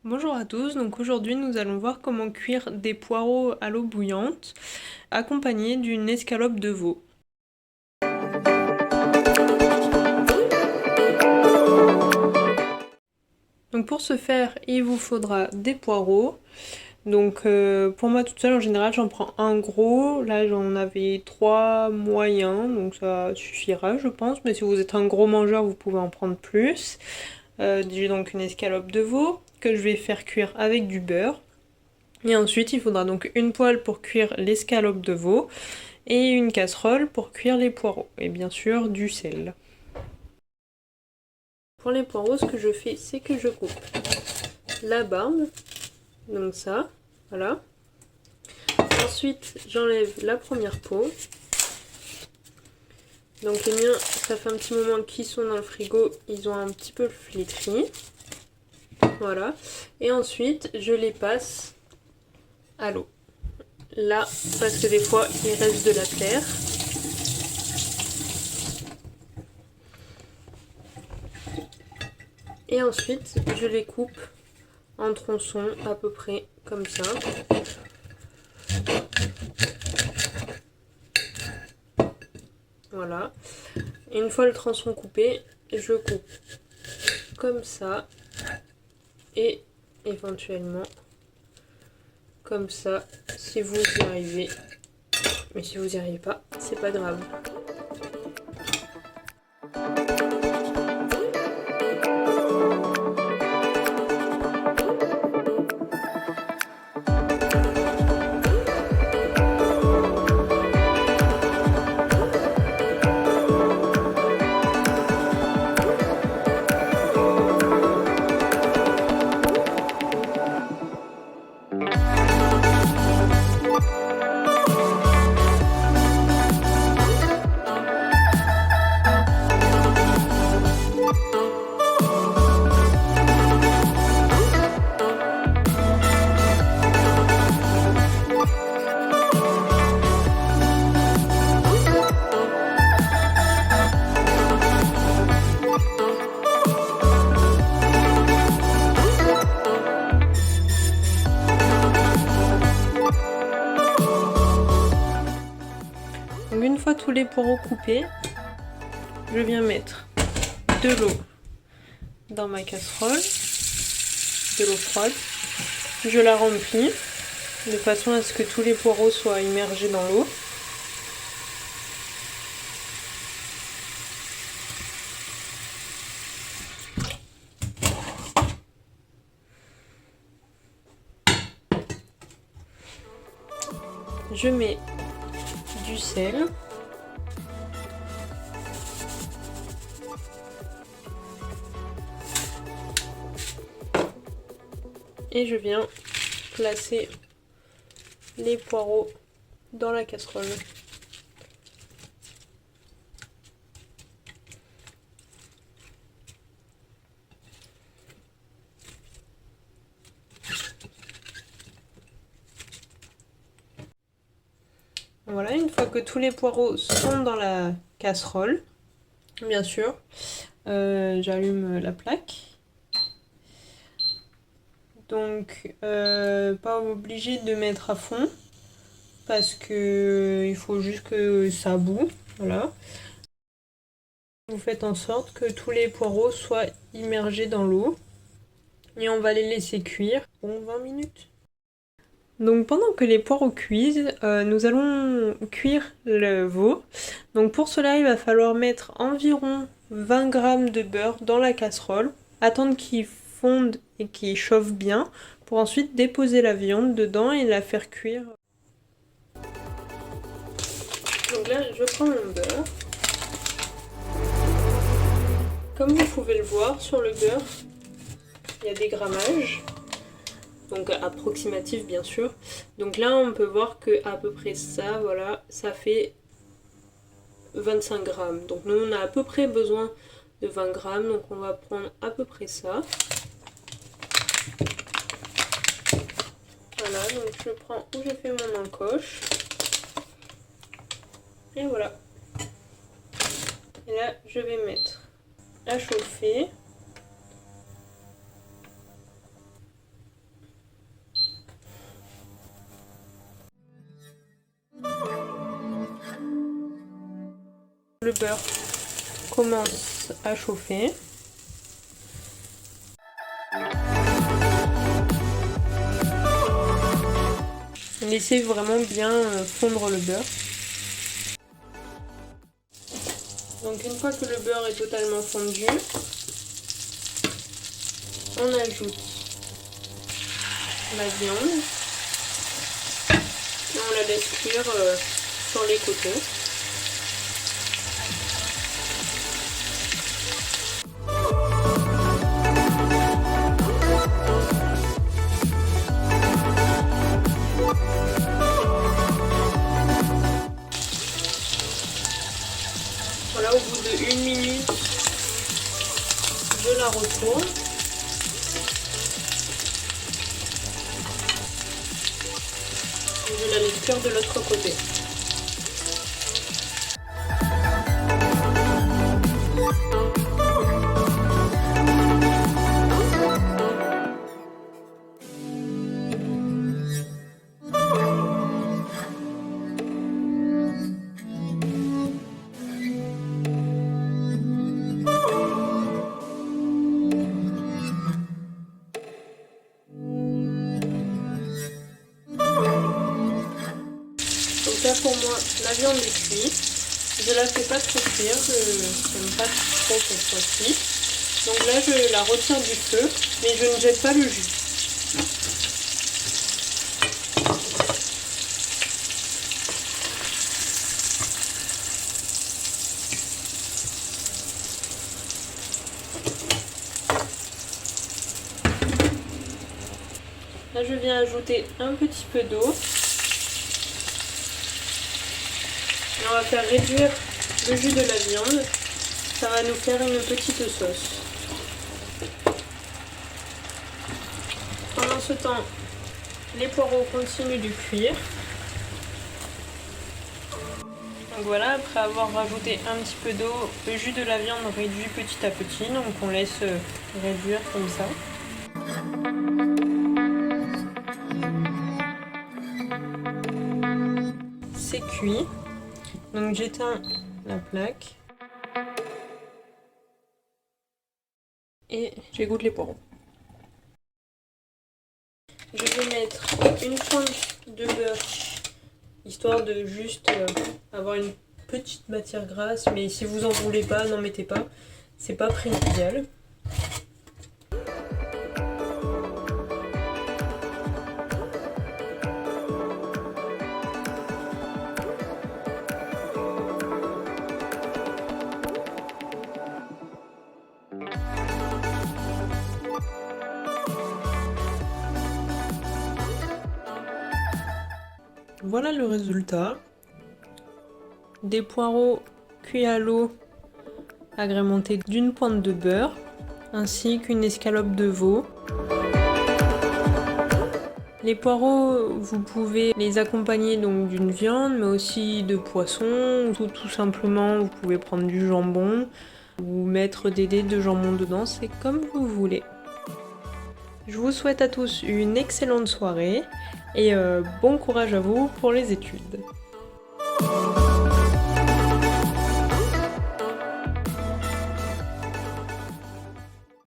Bonjour à tous, donc aujourd'hui nous allons voir comment cuire des poireaux à l'eau bouillante accompagnés d'une escalope de veau. Donc pour ce faire, il vous faudra des poireaux. Donc pour moi toute seule en général j'en prends un gros, là j'en avais 3 moyens, donc ça suffira je pense, mais si vous êtes un gros mangeur vous pouvez en prendre plus. J'ai donc une escalope de veau que je vais faire cuire avec du beurre. Et ensuite, il faudra donc une poêle pour cuire l'escalope de veau et une casserole pour cuire les poireaux. Et bien sûr, du sel. Pour les poireaux, ce que je fais, c'est que je coupe la barbe. Donc ça, voilà. Ensuite, j'enlève la première peau. Donc les miens, ça fait un petit moment qu'ils sont dans le frigo, ils ont un petit peu flétri. Voilà. Et ensuite, je les passe à l'eau. Là, parce que des fois, il reste de la terre. Et ensuite, je les coupe en tronçons à peu près comme ça. Voilà. Et une fois le tronçon coupé, je coupe comme ça. Et éventuellement comme ça, si vous y arrivez. Mais si vous n'y arrivez pas, c'est pas grave. Donc une fois tous les poireaux coupés, je viens mettre de l'eau dans ma casserole, de l'eau froide. Je la remplis de façon à ce que tous les poireaux soient immergés dans l'eau. Je mets du sel. Et je viens placer les poireaux dans la casserole. Voilà, une fois que tous les poireaux sont dans la casserole, bien sûr, j'allume la plaque. Donc, pas obligé de mettre à fond, parce que il faut juste que ça bout, voilà. Vous faites en sorte que tous les poireaux soient immergés dans l'eau, et on va les laisser cuire pour 20 minutes. Donc pendant que les poireaux cuisent, nous allons cuire le veau. Donc pour cela, il va falloir mettre environ 20 g de beurre dans la casserole, attendre qu'il fonde et qu'il chauffe bien, pour ensuite déposer la viande dedans et la faire cuire. Donc là, je prends mon beurre. Comme vous pouvez le voir sur le beurre, il y a des grammages. Donc approximatif bien sûr. Donc là on peut voir que à peu près ça, voilà, ça fait 25 grammes. Donc nous on a à peu près besoin de 20 grammes, donc on va prendre à peu près ça. Voilà, donc je prends où j'ai fait mon encoche. Et voilà. Et là je vais mettre à chauffer. beurre commence à chauffer. Laissez vraiment bien fondre le beurre. Donc une fois que le beurre est totalement fondu, on ajoute la viande et on la laisse cuire sur les côtés. Voilà, au bout de 1 minute, je la retourne. Et je la laisse cuire de l'autre côté. Donc là pour moi la viande est cuite. Je la fais pas trop cuire, je n'aime pas trop qu'elle soit cuite. Donc là je la retire du feu, mais je ne jette pas le jus. Là je viens ajouter un petit peu d'eau. On va faire réduire le jus de la viande. Ça va nous faire une petite sauce. Pendant ce temps, les poireaux continuent de cuire. Donc voilà, après avoir rajouté un petit peu d'eau, le jus de la viande réduit petit à petit. Donc on laisse réduire comme ça. C'est cuit. Donc j'éteins la plaque et j'égoutte les poireaux. Je vais mettre une pointe de beurre, histoire de juste avoir une petite matière grasse, mais si vous en voulez pas, n'en mettez pas, c'est pas primordial. Voilà le résultat. Des poireaux cuits à l'eau agrémentés d'une pointe de beurre ainsi qu'une escalope de veau. Les poireaux, vous pouvez les accompagner donc d'une viande mais aussi de poisson ou tout simplement vous pouvez prendre du jambon ou mettre des dés de jambon dedans, c'est comme vous voulez. Je vous souhaite à tous une excellente soirée et bon courage à vous pour les études.